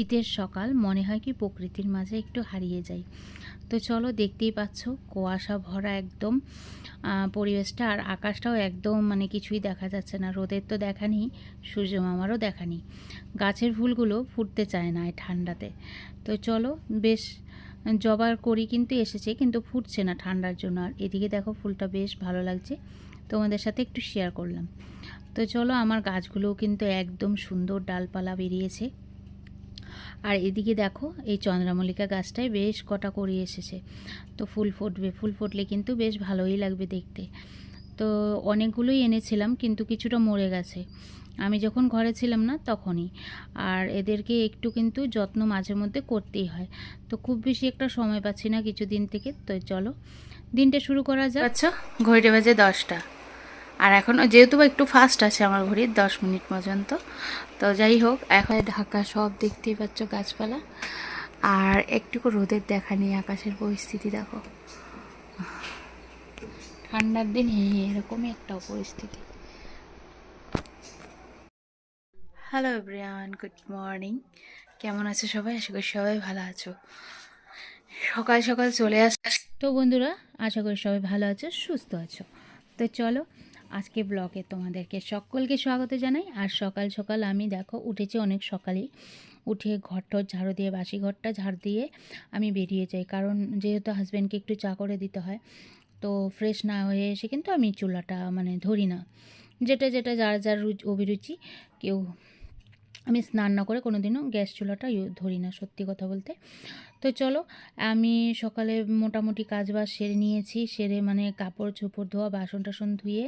শীতের সকাল মনে হয় কি প্রকৃতির মাঝে একটু হারিয়ে যাই। তো চলো, দেখতেই পাচ্ছ কুয়াশা ভরা একদম পরিবেশটা, আর আকাশটাও একদম মানে কিছুই দেখা যাচ্ছে না। রোদের তো দেখা নেই, সূর্য মামারও দেখা নেই। গাছের ফুলগুলো ফুটতে চায় না এই ঠান্ডাতে। তো চলো, বেশ জবার করি কিন্তু এসেছে, কিন্তু ফুটছে না ঠান্ডার জন্য। আর এদিকে দেখো ফুলটা বেশ ভালো লাগছে, তোমাদের সাথে একটু শেয়ার করলাম। তো চলো, আমার গাছগুলোও কিন্তু একদম সুন্দর ডালপালা বেরিয়েছে। আর এদিকে দেখো এই চন্দ্রমল্লিকা গাছটায় বেশ কটা করি এসেছে। তো ফুল ফুটবে, ফুল ফুটলে কিন্তু বেশ ভালোই লাগবে দেখতে। তো অনেকগুলোই এনেছিলাম, কিন্তু কিছুটা মরে গেছে আমি যখন ঘরে ছিলাম না তখনই। আর এদেরকে একটু কিন্তু যত্ন মাঝে মধ্যে করতেই হয়। তো খুব বেশি একটা সময় পাচ্ছি না কিছুদিন থেকে। তো চলো দিনটা শুরু করা যাক। আচ্ছা, ঘড়িটা বাজে 10টা, আর এখনও যেহেতু একটু ফাস্ট আছে আমার ঘড়ির 10 মিনিট পর্যন্ত। তো যাই হোক, এখন ঢাকা সব দেখতেই পাচ্ছ গাছপালা, আর একটুকু রোদের দেখা নেই। আকাশের পরিস্থিতি দেখো, ঠান্ডার দিন এরকমই একটা পরিস্থিতি। Hello everyone, good morning. কেমন আছো সবাই? আশা করি সবাই ভালো আছো। সকাল সকাল চলে তো বন্ধুরা, আশা করি সবাই ভালো আছো, সুস্থ আছো। তো চলো, আজকে ব্লগে তোমাদেরকে সকলকে স্বাগত জানাই। আর সকাল সকাল আমি দেখো উঠেছি অনেক সকালেই। উঠে ঘরটর ঝাড়ু দিয়ে, বাসি ঘরটা ঝাড় দিয়ে আমি বেরিয়ে যাই, কারণ যেহেতু হাজব্যান্ডকে একটু চা করে দিতে হয়। তো ফ্রেশ না হয়ে এসে কিন্তু আমি চুলাটা মানে ধরি না। যেটা যেটা যার যার অভিরুচি। কেউ, আমি স্নান না করে কোনো দিনও গ্যাস চুলাটা ধরি না, সত্যি কথা বলতে। তো চলো, আমি সকালে মোটামুটি কাজবাজ সেরে নিয়েছি। সেরে মানে কাপড় চোপড় ধোয়া, বাসন টাসন ধুয়ে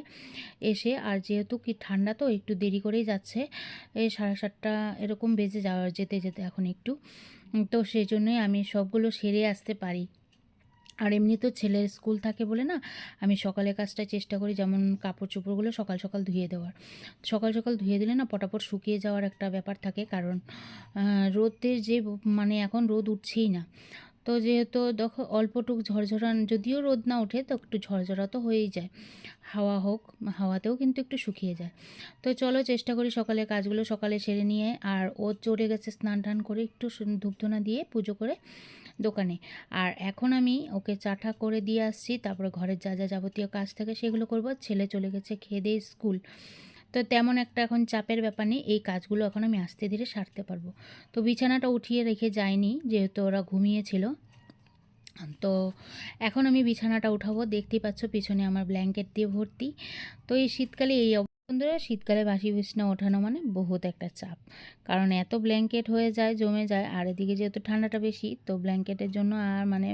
এসে, আর যেহেতু কি ঠান্ডা তো একটু দেরি করেই যাচ্ছে, এই 7:30 এরকম বেজে যেতে যেতে এখন একটু। তো সেই জন্যই আমি সবগুলো সেরে আসতে পারি। আর এমনি তো ছেলের স্কুল থাকে বলে না, আমি সকালে কাজটা চেষ্টা করি, যেমন কাপড় চোপড়গুলো সকাল সকাল ধুয়ে দেওয়ার। সকাল সকাল ধুয়ে দিলে না পটাপট শুকিয়ে যাওয়ার একটা ব্যাপার থাকে, কারণ রোদের যে মানে এখন রোদ উঠছেই না। তো যেহেতু দেখো অল্পটুক ঝরঝরা, যদিও রোদ না ওঠে তো একটু ঝরঝরা তো হয়েই যায়, হাওয়া হোক, হাওয়াতেও কিন্তু একটু শুকিয়ে যায়। তো চলো চেষ্টা করি সকালে কাজগুলো সকালে সেরে নিয়ে। আর ও চড়ে গেছে স্নান টান করে, একটু ধূপধুনা দিয়ে পুজো করে দোকানে। আর এখন আমি ওকে চাটা করে দিয়ে আসছি, তারপরে ঘরের যা যা যাবতীয় কাজ থাকে সেগুলো করব। ছেলে চলে গেছে খেয়ে দিয়ে স্কুল। তো তেমন একটা এখন চাপের ব্যাপার নেই, এই কাজগুলো এখন আমি আস্তে ধীরে সারতে পারবো। তো বিছানাটা উঠিয়ে রেখে যাইনি, যেহেতু ওরা ঘুমিয়েছিল। তো এখন আমি বিছানাটা উঠাবো। দেখতেই পাচ্ছ পিছনে আমার ব্ল্যাঙ্কেট দিয়ে ভর্তি। তো এই শীতকালে বন্ধুরা, শীতকালে বাসি বিছানা ওঠানো মানে বহুত একটা চাপ, কারণ এত ব্ল্যাঙ্কেট হয়ে যায়, জমে যায়। আর এদিকে যেহেতু ঠান্ডাটা বেশি, তো ব্ল্যাঙ্কেটের জন্য আর মানে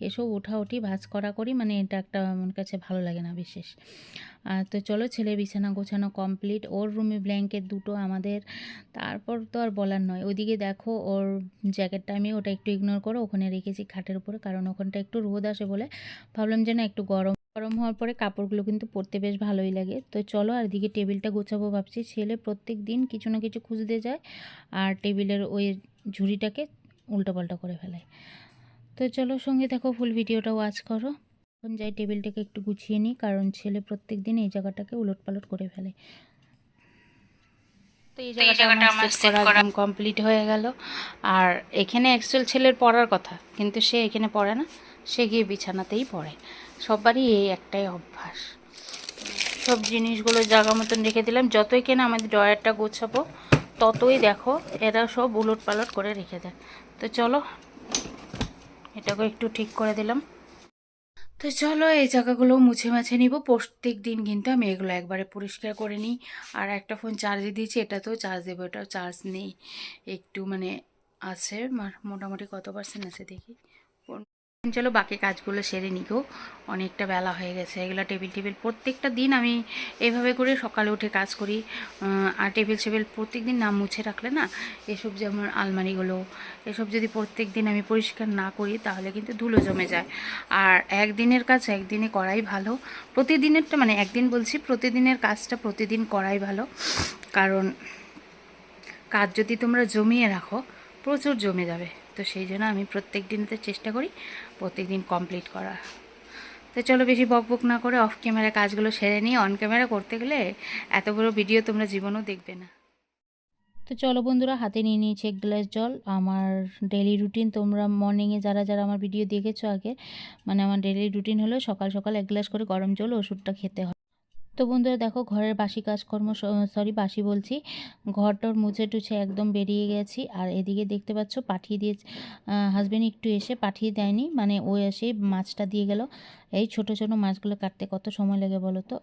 এসব উঠাউঠি ভাঁজ করা করি, মানে এটা একটা আমার কাছে ভালো লাগে না বিশেষ। তো চলো, ছেলে বিছানা গোছানো কমপ্লিট, ওর রুমে ব্ল্যাঙ্কেট দুটো আমাদের। তারপর তো আর বলার নয়। ওইদিকে দেখো ওর জ্যাকেটটা, আমি ওটা একটু ইগনোর করে ওখানে রেখেছি খাটের উপরে, কারণ ওখানটা একটু রোদ আসে বলে ভাবলাম যে না, একটু গরম গরম হওয়ার পরে কাপড়গুলো কিন্তু পরতে বেশ ভালোই লাগে। তো চলো, আর এদিকে টেবিলটা গোছাবো ভাবছি। ছেলে প্রত্যেক দিন কিছু না কিছু খুঁজতে যায়, আর টেবিলের ওই ঝুড়িটাকে উল্টোপাল্টা করে ফেলে। তো চলো, সঙ্গে দেখো, ফুল ভিডিওটা ওয়াচ করো। এখন যাই টেবিলটাকে একটু গুছিয়ে নিই, কারণ ছেলে প্রত্যেক দিন এই জায়গাটাকে উলটপালট করে ফেলে। তো এই জায়গাটা আমার সেট করা একদম কমপ্লিট হয়ে গেল। আর এখানে অ্যাকচুয়াল ছেলের পড়ার কথা, কিন্তু সে এখানে পড়ে না, সে গিয়ে বিছানাতেই পড়ে। সবারই এই একটাই অভ্যাস। সব জিনিসগুলো জায়গা মতন রেখে দিলাম। যতই কেনা আমাদের ড্রয়ারটা গোছাবো, ততই দেখো এরা সব উলট পালট করে রেখে দেয়। তো চলো, এটাকে একটু ঠিক করে দিলাম। তো চলো, এই জায়গাগুলো মুছে মাছে নিব। প্রত্যেক দিন কিন্তু আমি এগুলো একবারে পরিষ্কার করে নিই। আর একটা ফোন চার্জে দিয়েছি, এটাতেও চার্জ দেবো, এটাও চার্জ নেই একটু, মানে আছে মোটামুটি কত পার্সেন্ট আছে দেখি। চলো বাকি কাজগুলো সেরে নিগো, অনেকটা বেলা হয়ে গেছে। এগুলো টেবিল প্রত্যেকটা দিন আমি এইভাবে করে সকালে উঠে কাজ করি। আর টেবিল প্রত্যেক দিন না মুছে রাখলে না, এসব যেমন আলমারিগুলো, এসব যদি প্রত্যেক দিন আমি পরিষ্কার না করি তাহলে কিন্তু ধুলো জমে যায়। আর একদিনের কাজ একদিনে করাই ভালো। প্রতিদিনেরটা মানে একদিন বলছি, প্রতিদিনের কাজটা প্রতিদিন করাই ভালো। কারণ কাজ যদি তোমরা জমিয়ে রাখো, প্রচুর জমে যাবে। তো সেই জন্য আমি প্রত্যেক দিনতে চেষ্টা করি প্রত্যেক দিন কমপ্লিট করা। তো চলো, বেশি বকবক না করে অফ ক্যামেরা কাজগুলো সেরে নিই। অন ক্যামেরা করতে গেলে এত বড় ভিডিও তোমরা জীবনেও দেখবে না। তো চলো বন্ধুরা, হাতে নিয়ে নিয়েছি 1 গ্লাস জল। আমার ডেইলি রুটিন, তোমরা মর্নিংয়ে যারা যারা আমার ভিডিও দেখেছো আগে, মানে আমার ডেইলি রুটিন হলো সকাল সকাল 1 গ্লাস করে গরম জল ওষুধটা খেতে হয়। তো বন্ধুরা দেখো, ঘরের বাসি কাজকর্ম, সরি বাসি বলছি, ঘরটর মুছে টুছে একদম বেরিয়ে গেছি। আর এদিকে দেখতে পাচ্ছ পাঠিয়ে দিয়েছে হাজবেন্ড, একটু এসে পাঠিয়ে দেয়নি, মানে ও এসে মাছটা দিয়ে গেল। এই ছোট ছোট মাছগুলো কাটতে কত সময় লাগে বলো তো,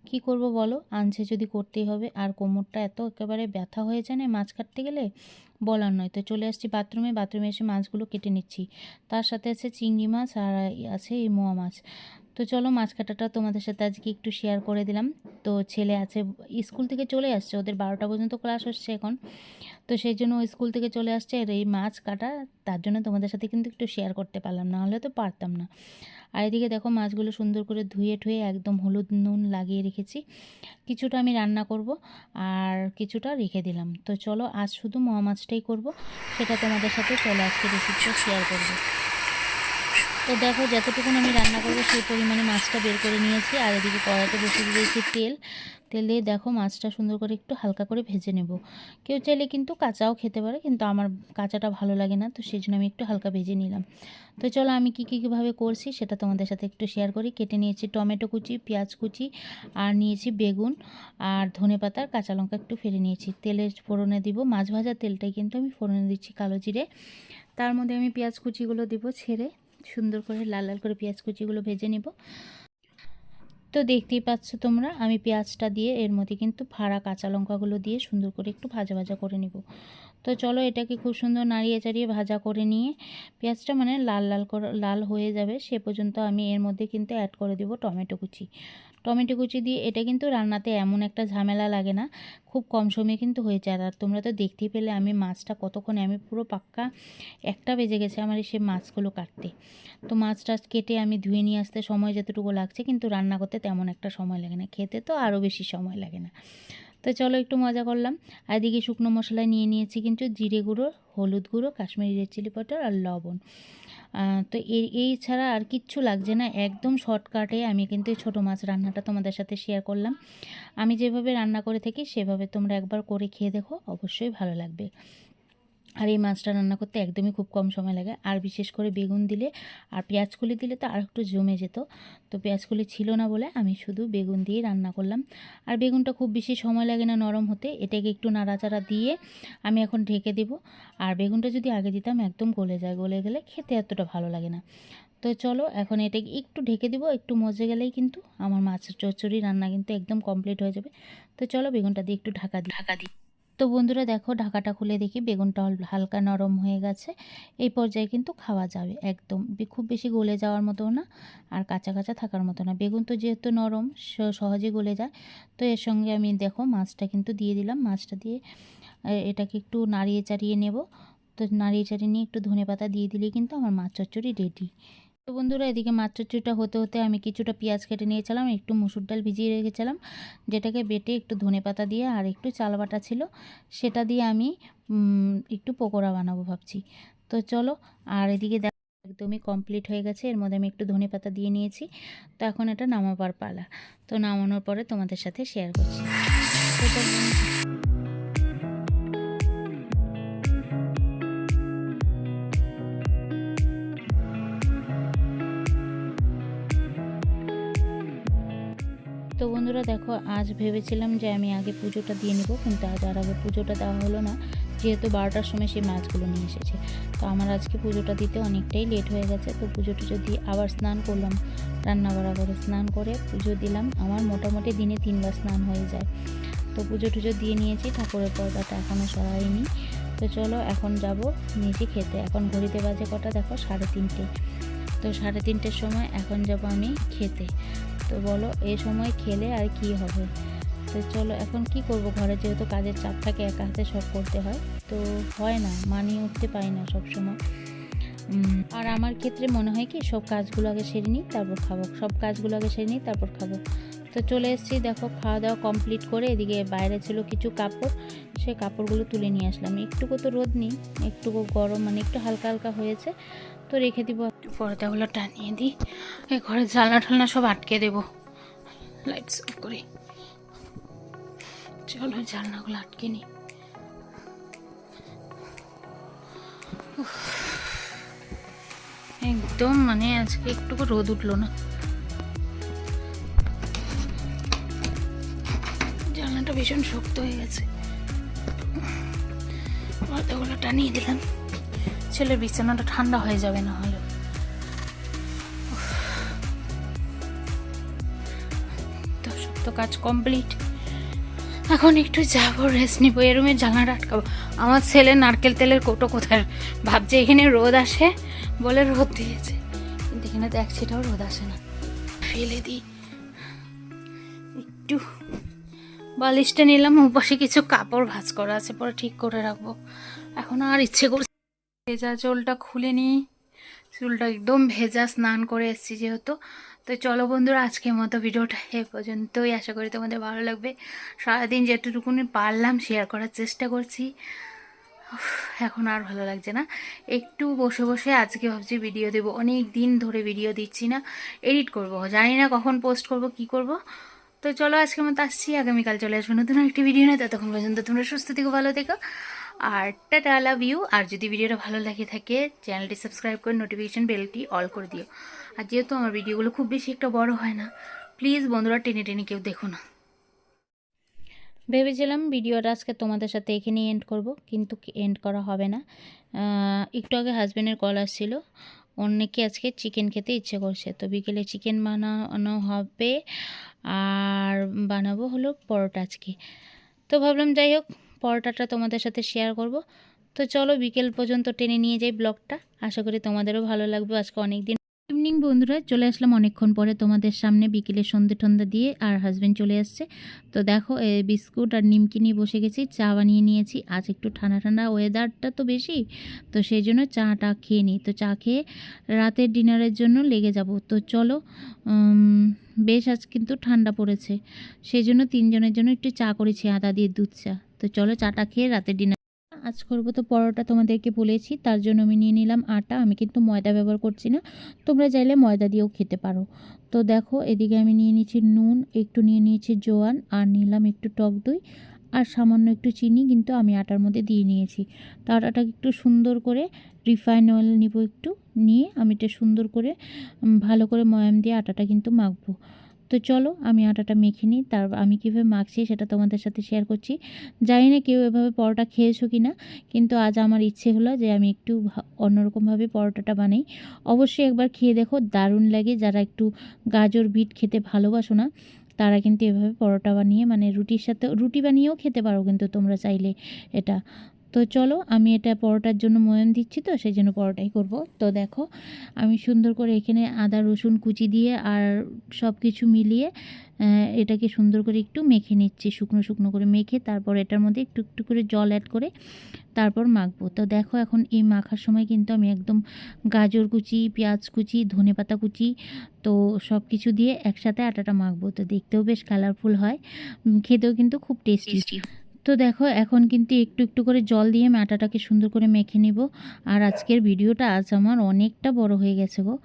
কি করব বলো, আনছে যদি করতেই হবে। আর কোমরটা এত একেবারে ব্যথা হয়ে যায় না মাছ কাটতে গেলে, বলার নয়। তো চলে আসছি বাথরুমে এসে মাছগুলো কেটে নিচ্ছি। তার সাথে আছে চিংড়ি মাছ আর আছে এই মোয়া মাছ। তো চলো, মাছ কাটাটা তোমাদের সাথে আজকে একটু শেয়ার করে দিলাম। তো ছেলে আছে, স্কুল থেকে চলে আসছে, ওদের 12টা পর্যন্ত ক্লাস হচ্ছে এখন। তো সেই জন্য ও স্কুল থেকে চলে আসছে, আর এই মাছ কাটা, তার জন্য তোমাদের সাথে কিন্তু একটু শেয়ার করতে পারলাম, না হলে তো পারতাম না। আর এদিকে দেখো, মাছগুলো সুন্দর করে ধুয়ে ঠুয়ে একদম হলুদ নুন লাগিয়ে রেখেছি। কিছুটা আমি রান্না করব আর কিছুটা রেখে দিলাম। তো চলো, আজ শুধু মোয়া মাছটাই করব, সেটা তোমাদের সাথে চলো আজকে রেসিপিটা শেয়ার করব। তো দেখো, যতটুকুন আমি রান্না করবো সেই পরিমাণে মাছটা বের করে নিয়েছি। আর এদিকে কড়াইতে বসিয়ে দিয়েছি তেল দিয়ে দেখো মাছটা সুন্দর করে একটু হালকা করে ভেজে নেব। কেউ চাইলে কিন্তু কাঁচাও খেতে পারে, কিন্তু আমার কাঁচাটা ভালো লাগে না, তো সেই জন্য আমি একটু হালকা ভেজে নিলাম। তো চলো, আমি কীভাবে করছি সেটা তোমাদের সাথে একটু শেয়ার করি। কেটে নিয়েছি টমেটো কুচি, পেঁয়াজ কুচি, আর নিয়েছি বেগুন আর ধনেপাতা, কাঁচা লঙ্কা একটু ফেলে নিয়েছি। তেলের ফোড়নে দিব, মাছ ভাজার তেলটাই কিন্তু আমি ফোড়নে দিচ্ছি কালো জিরে। তার মধ্যে আমি পেঁয়াজ কুচিগুলো দিব ছেড়ে, সুন্দর করে লাল লাল করে পেঁয়াজ কুচিগুলো ভেজে নেব। তো দেখতেই পাচ্ছ তোমরা, আমি পেঁয়াজটা দিয়ে এর মধ্যে কিন্তু ফাড়া কাঁচা লঙ্কাগুলো দিয়ে সুন্দর করে একটু ভাজা ভাজা করে নেব। তো চলো, এটাকে খুব সুন্দর নাড়িয়ে চাড়িয়ে ভাজা করে নিয়ে, পেঁয়াজটা মানে লাল হয়ে যাবে সে পর্যন্ত আমি এর মধ্যে কিন্তু অ্যাড করে দেব টমেটো কুচি দিয়ে। এটা কিন্তু রান্নাতে এমন একটা ঝামেলা লাগে না, খুব কম সময়ে কিন্তু হয়ে যায়। আর তোমরা তো দেখতেই পেলে আমি মাছটা কতক্ষণে, আমি পুরো পাক্কা 1টা বেজে গেছে আমার সে মাছগুলো কাটতে। তো মাছটা কেটে আমি ধুয়ে নিয়ে আসতে সময় যতটুকু লাগছে, কিন্তু রান্না করতে তেমন একটা সময় লাগে না, খেতে তো আরও বেশি সময় লাগে না। তো চলো, একটু মজা করলাম। আর এদিকে শুকনো মশলা নিয়ে নিয়েছি কিন্তু জিরে গুঁড়ো, হলুদ গুঁড়ো, কাশ্মীরি রেড চিলি পাউডার আর লবণ। তো এই ছাড়া আর কিচ্ছু লাগছে না, একদম শর্টকাটে আমি কিন্তু এই ছোটো মাছ রান্নাটা তোমাদের সাথে শেয়ার করলাম। আমি যেভাবে রান্না করে থাকি সেভাবে তোমরা একবার করে খেয়ে দেখো, অবশ্যই ভালো লাগবে। আর এই মাছটা রান্না করতে একদমই খুব কম সময় লাগে। আর বিশেষ করে বেগুন দিলে আর পেঁয়াজকলি দিলে তো আর একটু জমে যেত। তো পেঁয়াজকলি ছিল না বলে আমি শুধু বেগুন দিয়ে রান্না করলাম। আর বেগুনটা খুব বেশি সময় লাগে না নরম হতে, এটাকে একটু নাড়াচাড়া দিয়ে আমি এখন ঢেকে দেব। আর বেগুনটা যদি আগে দিতাম একদম গলে যায়, গলে গেলে খেতে এতটা ভালো লাগে না। তো চলো, এখন এটাকে একটু ঢেকে দেবো, একটু মজে গেলেই কিন্তু আমার মাছের চচ্চড়ি রান্না কিন্তু একদম কমপ্লিট হয়ে যাবে। তো চলো, বেগুনটা দিয়ে একটু ঢাকা দিই। তো বন্ধুরা দেখো, ঢাকাটা খুলে দেখি বেগুনটা হালকা নরম হয়ে গেছে। এই পর্যায়ে কিন্তু খাওয়া যাবে, একদম খুব বেশি গলে যাওয়ার মতো না আর কাঁচা কাঁচা থাকার মতো না। বেগুন তো যেহেতু নরম, সহজে গলে যায়। তো এর সঙ্গে আমি দেখো মাছটা কিন্তু দিয়ে দিলাম। মাছটা দিয়ে এটাকে একটু নাড়িয়ে চাড়িয়ে নেব। তো নাড়িয়ে চাড়িয়ে নিয়ে একটু ধনেপাতা দিয়ে দিলেই কিন্তু আমার মাছ চচ্চড়ি রেডি। তো বন্ধুরা, এদিকে মাছ চচ্চড়িটা হতে হতে আমি কিছুটা পেঁয়াজ কেটে নিয়েছিলাম, একটু মুসুর ডাল ভিজিয়ে রেখেছিলাম, যেটাকে বেটে একটু ধনেপাতা দিয়ে আর একটু চাল বাটা ছিল সেটা দিয়ে আমি একটু পকোড়া বানাবো ভাবছি। তো চলো, আর এদিকে দেখো একদমই কমপ্লিট হয়ে গেছে। এর মধ্যে আমি একটু ধনেপাতা দিয়ে নিয়েছি। তো এখন এটা নামাবার পালা। তো নামানোর পরে তোমাদের সাথে শেয়ার করছি। তো বন্ধুরা দেখো, আজ ভেবেছিলাম যে আমি আগে পুজোটা দিয়ে নেব, কিন্তু আজ আর আগে পুজোটা দেওয়া হলো না, যেহেতু 12টার সময় সেই মাছগুলো নিয়ে এসেছে। তো আমার আজকে পুজোটা দিতে অনেকটাই লেট হয়ে গেছে। তো পুজো টুজো দিয়ে আবার স্নান করলাম, রান্না বাড়া করে স্নান করে পুজো দিলাম। আমার মোটামুটি দিনে 3বার স্নান হয়ে যায়। তো পুজো টুজো দিয়ে নিয়েছি, ঠাকুরের পর্দাটা এখনও সরাইনি। তো চলো, এখন যাব নিচে খেতে। এখন ঘড়িতে বাজে কটা দেখো, 3:30। তো 3:30-র সময় এখন যাব আমি খেতে। তো বলো, এই সময় খেলে আর কি হবে। তো চলো, এখন কি করব, ঘরে যেহেতু কাজের চাপ থাকে, একা হাতে সব করতে হয়, তো হয় না, মানিয়ে উঠতে পারি না সব সময়। আর আমার ক্ষেত্রে মনে হয় কি, সব কাজগুলো আগে সেরে নিই তারপর খাবো, তো চলে এসেছি দেখো, খাওয়া দাওয়া কমপ্লিট করে। এদিকে বাইরে ছিল কিছু কাপড়, সেই কাপড়গুলো তুলে নিয়ে আসলাম। একটুকু তো রোদ নেই, একটুকু গরম, মানে একটু হালকা হালকা হয়েছে, তো রেখে দিব। পর্দাগুলো টানিয়ে দিই, এই ঘরের জানলা সব আটকে দেবো, লাইটস অফ করি। চলো, জানলাগুলো আটকে নিই। একদম মানে আজকে একটুকু রোদ উঠলো না। জানলাটা ভীষণ শক্ত হয়ে গেছে, পর্দাগুলো টানিয়ে দিলাম। ছেলের বিছানাটা ঠান্ডা হয়ে যাবে না হলে। তো সব তো কাজ কমপ্লিট, এখন একটু যাবো রেস্ট নিবো। এ রুমের জানলাটা আটকাবো। আমার ছেলে নারকেল তেলের কৌটো কোথায়, ভাবছে এখানে রোদ আসে বলে রোদ দিয়েছে, কিন্তু এখানে তো এক ছিটাও রোদ আসে না। ফেলে দিই একটু। বালিশটা নিলাম, ওপাশে কিছু কাপড় ভাঁজ করা আছে, পরে ঠিক করে রাখবো। এখন আর ইচ্ছে করছে ভেজা চুলটা খুলে নিই, চুলটা একদম ভেজা, স্নান করে এসেছি যেহেতু। তো চলো বন্ধুরা, আজকের মতো ভিডিওটা এ পর্যন্তই। আশা করি তোমাদের ভালো লাগবে। সারাদিন যেটুকুনি পারলাম শেয়ার করার চেষ্টা করছি। এখন আর ভালো লাগছে না, একটু বসে বসে আজকে ভাবছি ভিডিও দেবো। অনেক দিন ধরে ভিডিও দিচ্ছি না, এডিট করব, জানি না কখন পোস্ট করব, কি করব। তো চলো আজকের মতো আসছি, আগামীকাল চলে আসবো নতুন একটি ভিডিও নিয়ে। ততক্ষণ পর্যন্ত তোমরা সুস্থ থেকো, ভালো থেকো, আর টাটা, লাভ ইউ। আর যদি ভিডিওটা ভালো লাগে থাকে, চ্যানেলটি সাবস্ক্রাইব করে নোটিফিকেশান বেলটি অল করে দিও। আর যেহেতু আমার ভিডিওগুলো খুব বেশি একটা বড় হয় না, প্লিজ বন্ধুরা টেনে টেনে কেউ দেখো না। ভেবেছিলাম ভিডিওটা আজকে তোমাদের সাথে এখানেই এন্ড করব, কিন্তু এন্ড করা হবে না। একটু আগে হাজব্যান্ডের কল আসছিল, অনেকে আজকে চিকেন খেতে ইচ্ছে করছে, তো বিকেলে চিকেন বানানো হবে আর বানাবো হলো পরোটা আজকে। তো ভাবলাম যাই হোক, পরোটাটা তোমাদের সাথে শেয়ার করব। তো চলো বিকেল পর্যন্ত টেনে নিয়ে যাই ব্লগটা, আশা করি তোমাদেরও ভালো লাগবে। আজকে অনেক দিন ইভিনিং বন্ধুরা, চলে আসলাম অনেকক্ষণ পরে তোমাদের সামনে, বিকেলে সন্ধে টন্ধে দিয়ে, আর হাজব্যান্ড চলে আসছে। তো দেখো বিস্কুট আর নিমকি নিয়ে বসে গেছি, চা বানিয়ে নিয়েছি। আজ একটু ঠান্ডা ঠান্ডা ওয়েদারটা তো বেশি, তো সেই জন্য চাটা খেয়ে নিই। তো চা খেয়ে রাতের ডিনারের জন্য লেগে যাব। তো চলো, বেশ আজ কিন্তু ঠান্ডা পড়েছে, সেই জন্য তিনজনের জন্য একটু চা করেছি, আদা দিয়ে দুধ চা। তো চলো চাটা খেয়ে রাতের ডিনার আজ করবো। তো পরোটা তোমাদেরকে বলেছি, তার জন্য আমি নিয়ে নিলাম আটা। আমি কিন্তু ময়দা ব্যবহার করছি না, তোমরা চাইলে ময়দা দিয়েও খেতে পারো। তো দেখো এদিকে আমি নিয়ে নিয়েছি নুন, একটু নিয়ে নিয়েছি জোয়ান, আর নিলাম একটু টক দই, আর সামান্য একটু চিনি কিন্তু আমি আটার মধ্যে দিয়ে নিয়েছি। তো আটাটাকে একটু সুন্দর করে রিফাইন অয়েল নিব, একটু নিয়ে আমি এটা সুন্দর করে ভালো করে ময়াম দিয়ে আটাটা কিন্তু মাখবো। তো চলো আমি আটাটা মেখে নিই, আমি কীভাবে মাখছি সেটা তোমাদের সাথে শেয়ার করছি। জানি না কেউ এভাবে পরোটা খেয়েছো কি না, কিন্তু আজ আমার ইচ্ছে হলো যে আমি একটু অন্যরকমভাবে পরোটাটা বানাই। অবশ্যই একবার খেয়ে দেখো, দারুণ লাগে। যারা একটু গাজর বিট খেতে ভালোবাসো না, তারা কিন্তু এভাবে পরোটা বানিয়ে, মানে রুটির সাথে, রুটি বানিয়েও খেতে পারো কিন্তু তোমরা চাইলে এটা। তো চলো আমি এটা পরোটার জন্য ময়ান দিচ্ছি, তো সেই জন্য পরোটাই করব। তো দেখো আমি সুন্দর করে এখানে আদা রসুন কুচি দিয়ে আর সব কিছু মিলিয়ে এটাকে সুন্দর করে একটু মেখে নিচ্ছি, শুকনো শুকনো করে মেখে, তারপর এটার মধ্যে একটু একটু করে জল অ্যাড করে তারপর মাখবো। তো দেখো এখন এই মাখার সময় কিন্তু আমি একদম গাজর কুচি, পেঁয়াজ কুচি, ধনেপাতা কুচি, তো সব কিছু দিয়ে একসাথে আটাটা মাখবো। তো দেখতেও বেশ কালারফুল হয়, খেতেও কিন্তু খুব টেস্টি। তো দেখো এখন কিন্তু একটু একটু করে জল দিয়ে আমি আটাটাকে সুন্দর করে মেখে নিব। আর আজকের ভিডিওটা আজ আমার অনেকটা বড় হয়ে গেছে গো,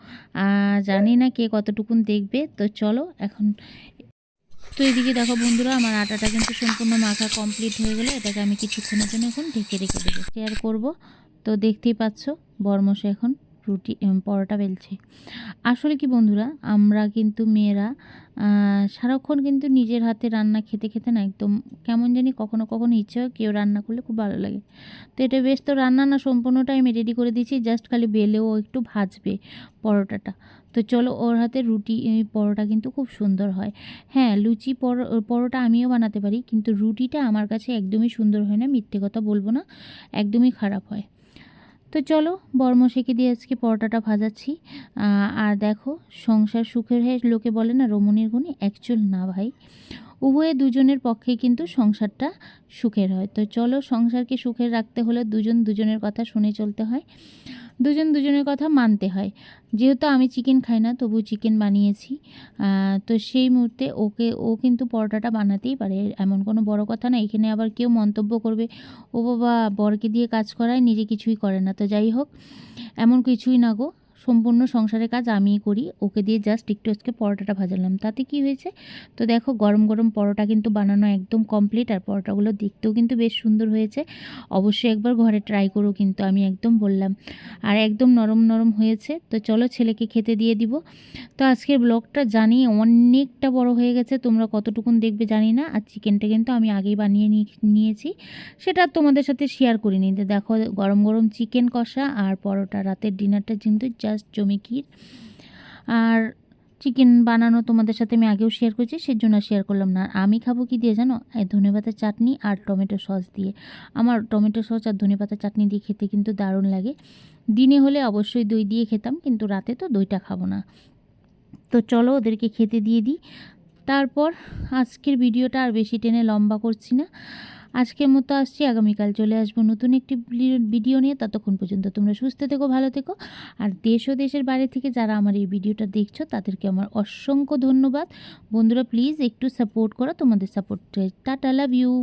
জানি না কে কতটুকুন দেখবে। তো চলো এখন, তো এদিকে দেখো বন্ধুরা, আমার আটাটা কিন্তু সম্পূর্ণ মাখা কমপ্লিট হয়ে গেলে এটাকে আমি কিছুক্ষণের জন্য এখন ঢেকে রেখে দেবো, শেয়ার করব। তো দেখতেই পাচ্ছ বরমশাই এখন রুটি পরোটা বেলছে। আসলে কি বন্ধুরা, আমরা কিন্তু মেয়েরা সারাক্ষণ কিন্তু নিজের হাতে রান্না খেতে খেতে না একদম কেমন জানি কখনো কখনো ইচ্ছে হয় কেউ রান্না করলে খুব ভালো লাগে। তো এটা বেশ, তো রান্না না সম্পূর্ণটাই আমি রেডি করে দিয়েছি, জাস্ট খালি বেলেও একটু ভাজবে পরোটাটা। তো চলো, ওর হাতে রুটি পরোটা কিন্তু খুব সুন্দর হয়। হ্যাঁ, লুচি পরোটা আমিও বানাতে পারি, কিন্তু রুটিটা আমার কাছে একদমই সুন্দর হয় না, মিথ্যে কথা বলবো না, একদমই খারাপ হয়। তো চলো বরমশাইকে দিয়ে আজকে পরোটাটা ভাজাচ্ছি। আর দেখো, সংসার সুখের হয় লোকে বলে না, রমণীর গুণে অ্যাকচুয়াল না ভাই, উভয়ে দুজনের পক্ষেই কিন্তু সংসারটা সুখের হয়। তো চলো, সংসারকে সুখের রাখতে হলে দুজন দুজনের কথা শুনে চলতে হয়, দুজন দুজনের কথা মানতে হয়। যেহেতু আমি চিকেন খাই না, তবু চিকেন বানিয়েছি। তো সেই মুহূর্তে ও কিন্তু পরোটাটা বানাতেই পারে, এমন কোনো বড় কথা না। এখানে আবার কেউ মন্তব্য করবে, ও বাবা বরকে দিয়ে কাজ করায়, নিজে কিছুই করে না। তো যাই হোক, এমন কিছুই না গো, সম্পূর্ণ সংসারের কাজ আমিই করি, ওকে দিয়ে জাস্ট একটু আজকে পরোটাটা ভাজালাম। তাতে কি হয়েছে, তো দেখো গরম গরম পরোটা কিন্তু বানানো একদম কমপ্লিট, আর পরোটাগুলো দেখতেও কিন্তু বেশ সুন্দর হয়েছে। অবশ্যই একবার ঘরে ট্রাই করো, কিন্তু আমি একদম বললাম, আর একদম নরম নরম হয়েছে। তো চলো ছেলেকে খেতে দিয়ে দিব। তো আজকের ব্লগটা জানি অনেকটা বড় হয়ে গেছে, তোমরা কতটুকুন দেখবে জানি না। আর চিকেনটা কিন্তু আমি আগেই বানিয়ে নিয়েছি, সেটা তোমাদের সাথে শেয়ার করিনি। তো দেখো গরম গরম চিকেন কষা আর পরোটা, রাতের ডিনারটা কিন্তু জাস্ট জমিক্ষীর। আর চিকেন বানানো তোমাদের সাথে আমি আগেও শেয়ার করেছি, সেজন্য শেয়ার করলাম না। আমি খাবো কি দিয়ে জানো, এই ধনেপাতার চাটনি আর টমেটো সস দিয়ে। আমার টমেটো সস আর ধনেপাতার চাটনি দিয়ে খেতে কিন্তু দারুণ লাগে। দিনে হলে অবশ্যই দই দিয়ে খেতাম, কিন্তু রাতে তো দইটা খাবো না। তো চলো ওদেরকে খেতে দিয়ে দিই। তারপর আজকের ভিডিওটা আর বেশি টেনে লম্বা করছি না, আজকের মতো আসছি। আগামীকাল চলে আসবো নতুন একটি ভিডিও নিয়ে। ততক্ষণ পর্যন্ত তোমরা সুস্থ থেকো, ভালো থেকো। আর দেশ ও দেশের বাইরে থেকে যারা আমার এই ভিডিওটা দেখছো তাদেরকে আমার অসংখ্য ধন্যবাদ। বন্ধুরা প্লিজ একটু সাপোর্ট করো, তোমাদের সাপোর্টে টাটা, লাভ ইউ।